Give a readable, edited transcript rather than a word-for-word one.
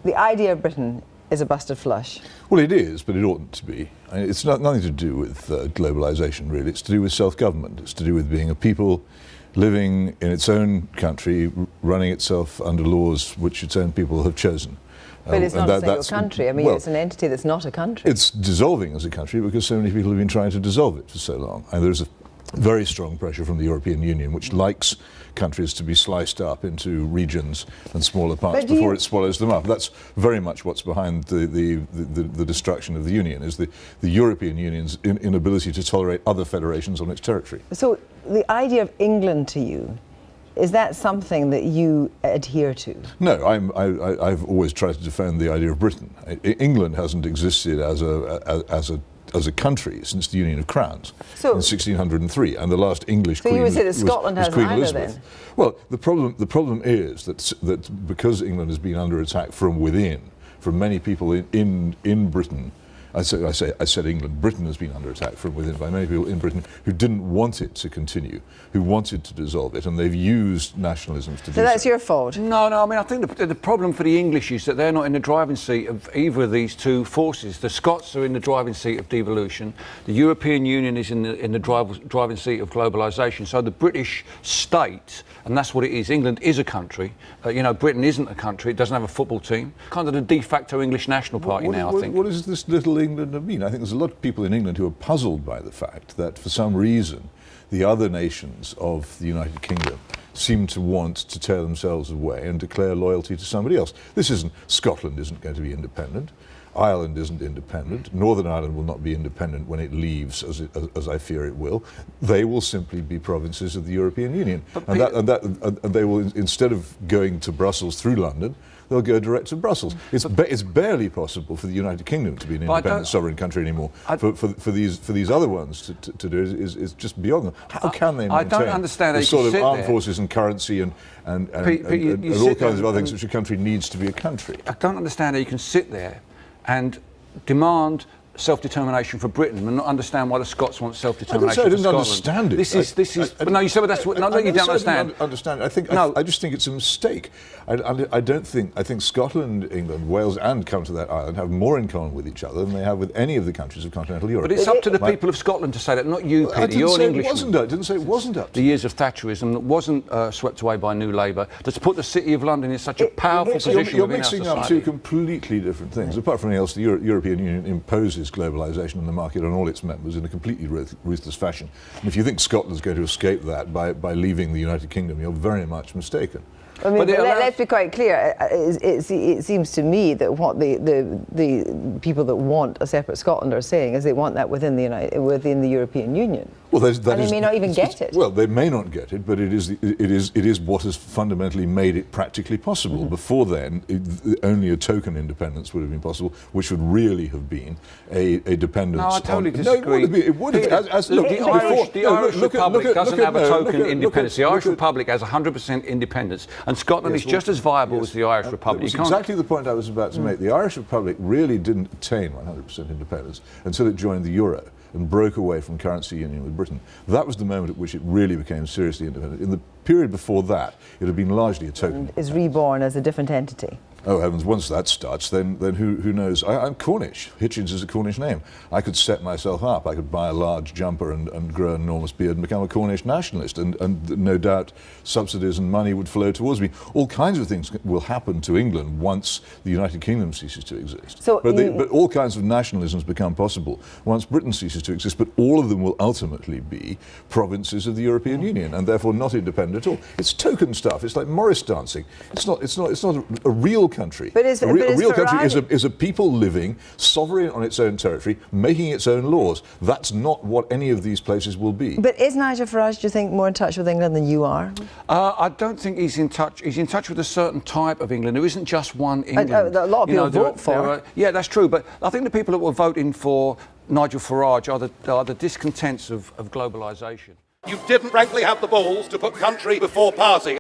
the idea of Britain is a busted flush. Well, it is, but it oughtn't to be. I mean, it's nothing to do with globalisation, really. It's to do with self-government. It's to do with being a people living in its own country, running itself under laws which its own people have chosen. But it's not a single country. I mean, it's an entity that's not a country. It's dissolving as a country because so many people have been trying to dissolve it for so long. And there's a very strong pressure from the European Union, which likes countries to be sliced up into regions and smaller parts before it swallows them up. That's very much what's behind the destruction of the Union, is the European Union's inability to tolerate other federations on its territory. So the idea of England to you, is that something that you adhere to? No, I've always tried to defend the idea of Britain. England hasn't existed as a country since the Union of Crowns in 1603, and the last English queen. So you would say that Scotland was hasn't Queen either, Elizabeth. then? Well, the problem is that because England has been under attack from within, from many people in Britain. I said England. Britain has been under attack from within by many people in Britain who didn't want it to continue, who wanted to dissolve it, and they've used nationalisms to do so. So that's your fault? No, I mean, I think the problem for the English is that they're not in the driving seat of either of these two forces. The Scots are in the driving seat of devolution. The European Union is in the driving seat of globalisation. So the British state, and that's what it is. England is a country. Britain isn't a country. It doesn't have a football team. Kind of the de facto English National Party I think. What is this little England mean? I think there's a lot of people in England who are puzzled by the fact that for some reason the other nations of the United Kingdom seem to want to tear themselves away and declare loyalty to somebody else. Scotland isn't going to be independent. Ireland isn't independent. Northern Ireland will not be independent when it leaves, as I fear it will. They will simply be provinces of the European Union, and they will, instead of going to Brussels through London, they'll go direct to Brussels. It's barely possible for the United Kingdom to be an independent sovereign country anymore. For these other ones to do it is just beyond them. How can they maintain the sort of armed forces and currency and all kinds of other things which a country needs to be a country? I don't understand how you can sit there and demand self-determination for Britain and not understand why the Scots want self-determination for Scotland. I didn't understand it. This is. But no, you said that's what. No, you don't understand. Understand. I just think it's a mistake. I think Scotland, England, Wales, and come to that island have more in common with each other than they have with any of the countries of continental Europe. But it's up to the people of Scotland to say that, not you, Peter. You're an Englishman. I didn't say it wasn't up to the years of Thatcherism that wasn't swept away by New Labour, that's put the City of London in such a powerful position You're within our mixing up society. two completely different things. Apart from anything else, the European Union imposes globalisation in the market on all its members in a completely ruthless fashion. And if you think Scotland's going to escape that by leaving the United Kingdom, you're very much mistaken. I mean, let's be quite clear. It seems to me that what the people that want a separate Scotland are saying is they want that within the European Union. Well, they may not even get it. Well, they may not get it, but it is what has fundamentally made it practically possible. Mm-hmm. Before then, only a token independence would have been possible, which would really have been a dependence. No, I totally disagree. No, it would have. The Irish Republic doesn't have a token independence. The Irish Republic has 100% independence, and Scotland is just as viable as the Irish Republic. That's exactly the point I was about to make. The Irish Republic really didn't attain 100% independence until it joined the euro and broke away from currency union with Britain. That was the moment at which it really became seriously independent. In the period before that, it had been largely a token. Is reborn as a different entity. Oh heavens, once that starts, then who knows? I'm Cornish. Hitchens is a Cornish name. I could set myself up. I could buy a large jumper and grow an enormous beard and become a Cornish nationalist, and no doubt subsidies and money would flow towards me. All kinds of things will happen to England once the United Kingdom ceases to exist. But all kinds of nationalisms become possible once Britain ceases to exist, but all of them will ultimately be provinces of the European Union, and therefore not independent at all. It's token stuff. It's like Morris dancing. It's not a real country. But a real country is a people living sovereign on its own territory, making its own laws. That's not what any of these places will be. But is Nigel Farage, do you think, more in touch with England than you are? I don't think he's in touch. He's in touch with a certain type of England. There isn't just one England. A lot of people vote for. Yeah, that's true. But I think the people that were voting for Nigel Farage are the discontents of globalisation. You didn't frankly have the balls to put country before party.